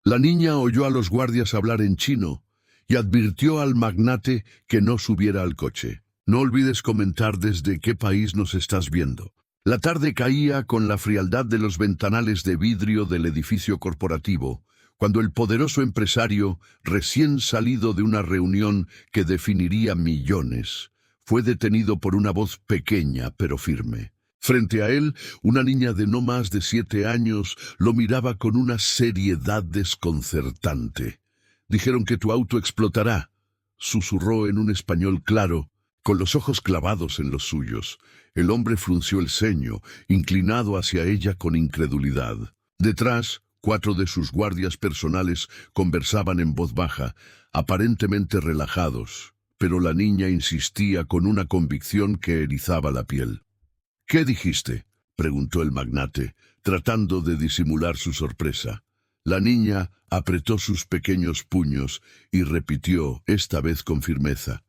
La niña oyó a los guardias hablar en chino y advirtió al magnate que no subiera al coche. No olvides comentar desde qué país nos estás viendo. La tarde caía con la frialdad de los ventanales de vidrio del edificio corporativo, cuando el poderoso empresario, recién salido de una reunión que definiría millones, fue detenido por una voz pequeña pero firme. Frente a él, una niña de no más de 7 años lo miraba con una seriedad desconcertante. «Dijeron que tu auto explotará», susurró en un español claro, con los ojos clavados en los suyos. El hombre frunció el ceño, inclinado hacia ella con incredulidad. Detrás, 4 de sus guardias personales conversaban en voz baja, aparentemente relajados, pero la niña insistía con una convicción que erizaba la piel. «¿Qué dijiste?», preguntó el magnate, tratando de disimular su sorpresa. La niña apretó sus pequeños puños y repitió, esta vez con firmeza.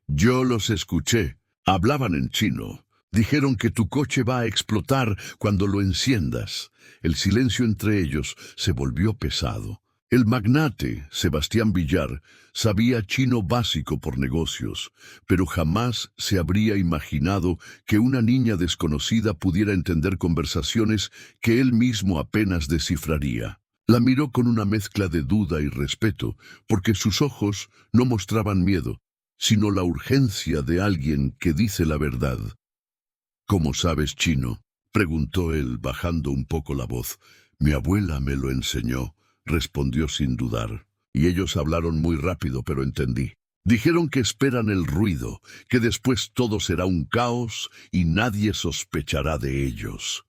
«Yo los escuché. Hablaban en chino. Dijeron que tu coche va a explotar cuando lo enciendas». El silencio entre ellos se volvió pesado. El magnate, Sebastián Villar, sabía chino básico por negocios, pero jamás se habría imaginado que una niña desconocida pudiera entender conversaciones que él mismo apenas descifraría. La miró con una mezcla de duda y respeto, porque sus ojos no mostraban miedo, sino la urgencia de alguien que dice la verdad. «¿Cómo sabes chino?», preguntó él, bajando un poco la voz. «Mi abuela me lo enseñó», respondió sin dudar. «Y ellos hablaron muy rápido, pero entendí. Dijeron que esperan el ruido, que después todo será un caos y nadie sospechará de ellos».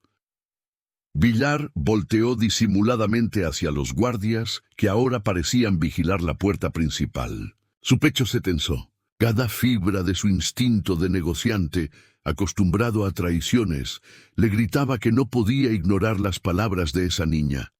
Villar volteó disimuladamente hacia los guardias, que ahora parecían vigilar la puerta principal. Su pecho se tensó. Cada fibra de su instinto de negociante, acostumbrado a traiciones, le gritaba que no podía ignorar las palabras de esa niña.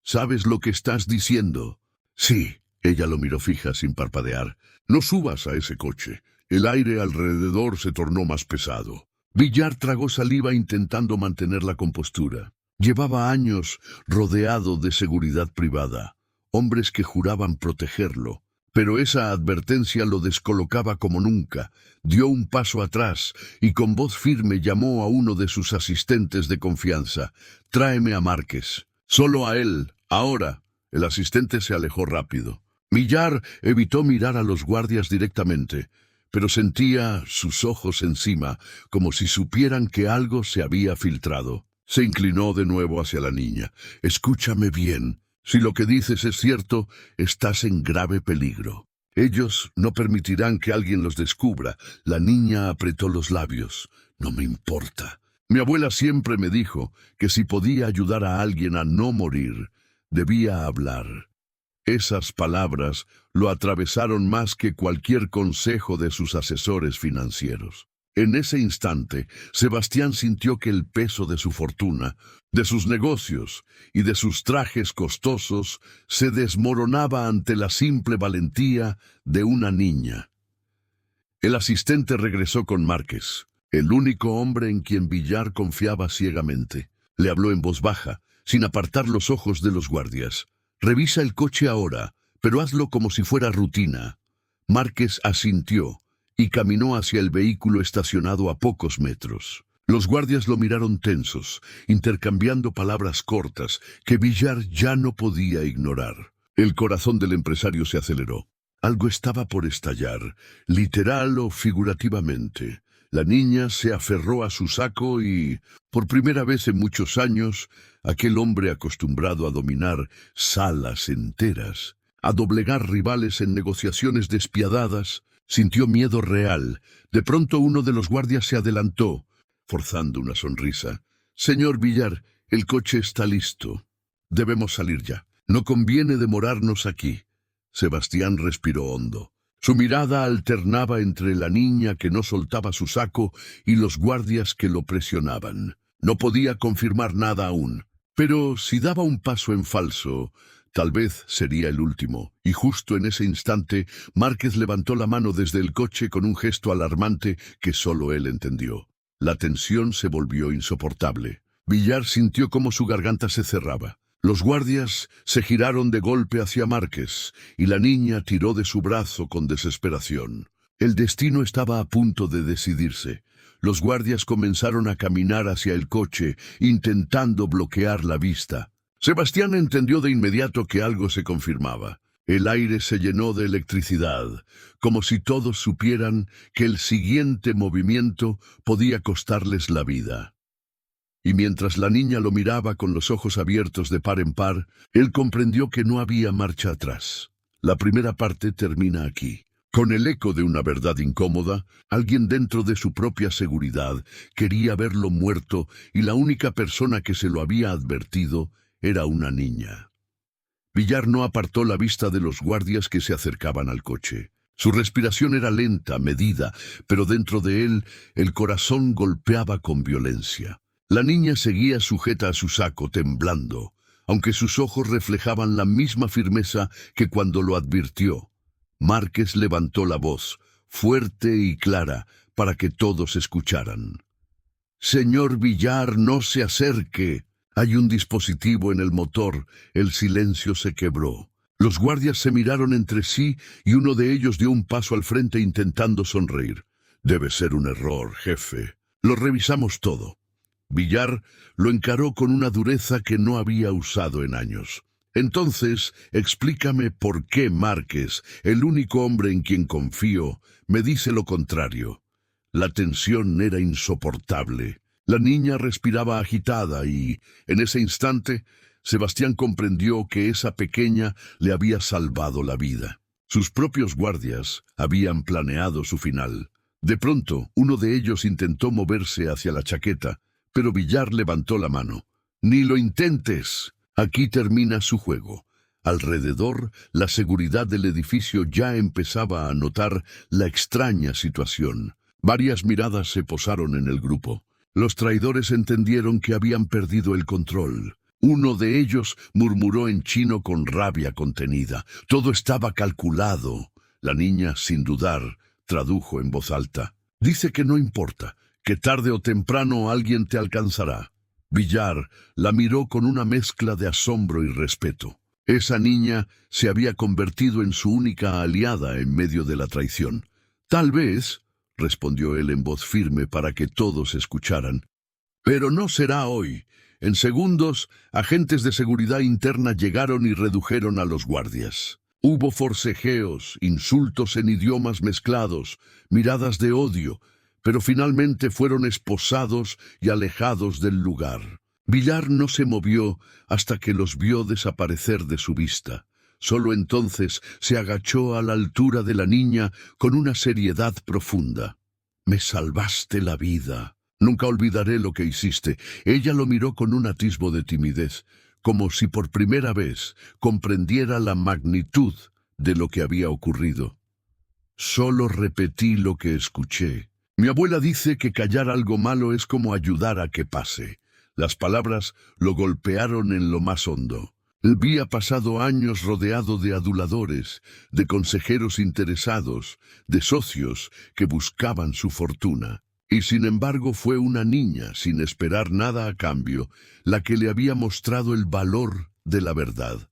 «¿Sabes lo que estás diciendo?». «Sí», ella lo miró fija sin parpadear. «No subas a ese coche». El aire alrededor se tornó más pesado. Villar tragó saliva intentando mantener la compostura. Llevaba años rodeado de seguridad privada, hombres que juraban protegerlo. Pero esa advertencia lo descolocaba como nunca. Dio un paso atrás y con voz firme llamó a uno de sus asistentes de confianza. «Tráeme a Márquez». «Solo a él, ahora». El asistente se alejó rápido. Villar evitó mirar a los guardias directamente, pero sentía sus ojos encima, como si supieran que algo se había filtrado. Se inclinó de nuevo hacia la niña. «Escúchame bien. Si lo que dices es cierto, estás en grave peligro. Ellos no permitirán que alguien los descubra». La niña apretó los labios. «No me importa. Mi abuela siempre me dijo que si podía ayudar a alguien a no morir, debía hablar». Esas palabras lo atravesaron más que cualquier consejo de sus asesores financieros. En ese instante, Sebastián sintió que el peso de su fortuna, de sus negocios y de sus trajes costosos se desmoronaba ante la simple valentía de una niña. El asistente regresó con Márquez, el único hombre en quien Villar confiaba ciegamente. Le habló en voz baja, sin apartar los ojos de los guardias. «Revisa el coche ahora, pero hazlo como si fuera rutina». Márquez asintió y caminó hacia el vehículo estacionado a pocos metros. Los guardias lo miraron tensos, intercambiando palabras cortas que Villar ya no podía ignorar. El corazón del empresario se aceleró. Algo estaba por estallar, literal o figurativamente. La niña se aferró a su saco y, por primera vez en muchos años, aquel hombre acostumbrado a dominar salas enteras, a doblegar rivales en negociaciones despiadadas, sintió miedo real. De pronto uno de los guardias se adelantó, forzando una sonrisa. «Señor Villar, el coche está listo. Debemos salir ya. No conviene demorarnos aquí». Sebastián respiró hondo. Su mirada alternaba entre la niña que no soltaba su saco y los guardias que lo presionaban. No podía confirmar nada aún, pero si daba un paso en falso, tal vez sería el último. Y justo en ese instante, Márquez levantó la mano desde el coche con un gesto alarmante que solo él entendió. La tensión se volvió insoportable. Villar sintió cómo su garganta se cerraba. Los guardias se giraron de golpe hacia Márquez, y la niña tiró de su brazo con desesperación. El destino estaba a punto de decidirse. Los guardias comenzaron a caminar hacia el coche, intentando bloquear la vista. Sebastián entendió de inmediato que algo se confirmaba. El aire se llenó de electricidad, como si todos supieran que el siguiente movimiento podía costarles la vida. Y mientras la niña lo miraba con los ojos abiertos de par en par, él comprendió que no había marcha atrás. La primera parte termina aquí. Con el eco de una verdad incómoda, alguien dentro de su propia seguridad quería verlo muerto y la única persona que se lo había advertido era una niña. Villar no apartó la vista de los guardias que se acercaban al coche. Su respiración era lenta, medida, pero dentro de él el corazón golpeaba con violencia. La niña seguía sujeta a su saco, temblando, aunque sus ojos reflejaban la misma firmeza que cuando lo advirtió. Márquez levantó la voz, fuerte y clara, para que todos escucharan. «Señor Villar, no se acerque. Hay un dispositivo en el motor». El silencio se quebró. Los guardias se miraron entre sí y uno de ellos dio un paso al frente intentando sonreír. «Debe ser un error, jefe. Lo revisamos todo». Villar lo encaró con una dureza que no había usado en años. «Entonces, explícame por qué Márquez, el único hombre en quien confío, me dice lo contrario». La tensión era insoportable. La niña respiraba agitada y, en ese instante, Sebastián comprendió que esa pequeña le había salvado la vida. Sus propios guardias habían planeado su final. De pronto, uno de ellos intentó moverse hacia la chaqueta, pero Villar levantó la mano. «Ni lo intentes. Aquí termina su juego». Alrededor, la seguridad del edificio ya empezaba a notar la extraña situación. Varias miradas se posaron en el grupo. Los traidores entendieron que habían perdido el control. Uno de ellos murmuró en chino con rabia contenida. Todo estaba calculado. La niña, sin dudar, tradujo en voz alta. «Dice que no importa, que tarde o temprano alguien te alcanzará». Villar la miró con una mezcla de asombro y respeto. Esa niña se había convertido en su única aliada en medio de la traición. «Tal vez», respondió él en voz firme para que todos escucharan, «pero no será hoy». En segundos, agentes de seguridad interna llegaron y redujeron a los guardias. Hubo forcejeos, insultos en idiomas mezclados, miradas de odio, pero finalmente fueron esposados y alejados del lugar. Villar no se movió hasta que los vio desaparecer de su vista. Solo entonces se agachó a la altura de la niña con una seriedad profunda. «Me salvaste la vida. Nunca olvidaré lo que hiciste». Ella lo miró con un atisbo de timidez, como si por primera vez comprendiera la magnitud de lo que había ocurrido. «Solo repetí lo que escuché. Mi abuela dice que callar algo malo es como ayudar a que pase». Las palabras lo golpearon en lo más hondo. Había pasado años rodeado de aduladores, de consejeros interesados, de socios que buscaban su fortuna. Y sin embargo fue una niña, sin esperar nada a cambio, la que le había mostrado el valor de la verdad.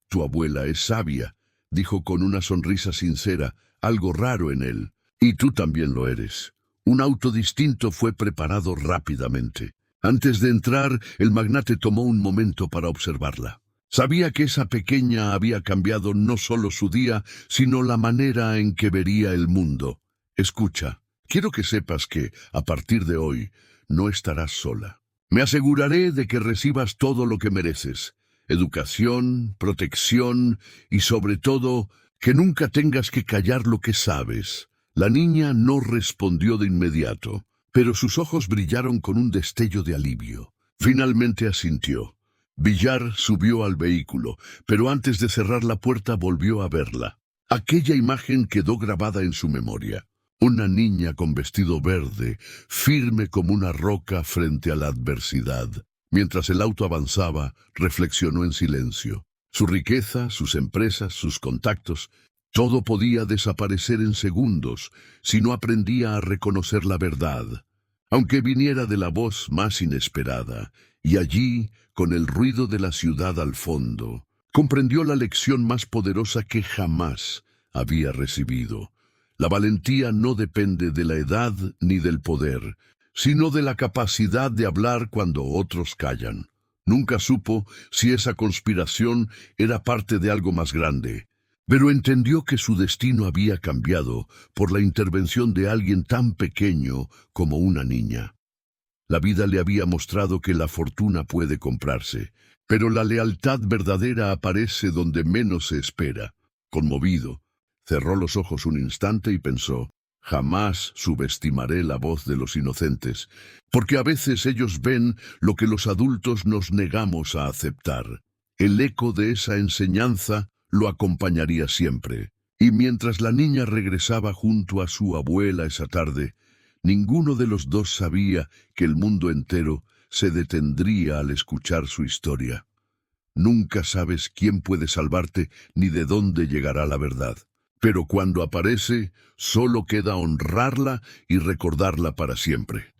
«Tu abuela es sabia», dijo con una sonrisa sincera, algo raro en él. «Y tú también lo eres». Un auto distinto fue preparado rápidamente. Antes de entrar, el magnate tomó un momento para observarla. Sabía que esa pequeña había cambiado no solo su día, sino la manera en que vería el mundo. «Escucha, quiero que sepas que, a partir de hoy, no estarás sola. Me aseguraré de que recibas todo lo que mereces. Educación, protección y, sobre todo, que nunca tengas que callar lo que sabes». La niña no respondió de inmediato, pero sus ojos brillaron con un destello de alivio. Finalmente asintió. Villar subió al vehículo, pero antes de cerrar la puerta volvió a verla. Aquella imagen quedó grabada en su memoria. Una niña con vestido verde, firme como una roca frente a la adversidad. Mientras el auto avanzaba, reflexionó en silencio. Su riqueza, sus empresas, sus contactos, todo podía desaparecer en segundos si no aprendía a reconocer la verdad. aunque viniera de la voz más inesperada, y allí, con el ruido de la ciudad al fondo, comprendió la lección más poderosa que jamás había recibido. La valentía no depende de la edad ni del poder, sino de la capacidad de hablar cuando otros callan. Nunca supo si esa conspiración era parte de algo más grande, pero entendió que su destino había cambiado por la intervención de alguien tan pequeño como una niña. La vida le había mostrado que la fortuna puede comprarse, pero la lealtad verdadera aparece donde menos se espera. Conmovido, cerró los ojos un instante y pensó: jamás subestimaré la voz de los inocentes, porque a veces ellos ven lo que los adultos nos negamos a aceptar. El eco de esa enseñanza lo acompañaría siempre. Y mientras la niña regresaba junto a su abuela esa tarde, ninguno de los dos sabía que el mundo entero se detendría al escuchar su historia. Nunca sabes quién puede salvarte ni de dónde llegará la verdad. Pero cuando aparece, solo queda honrarla y recordarla para siempre.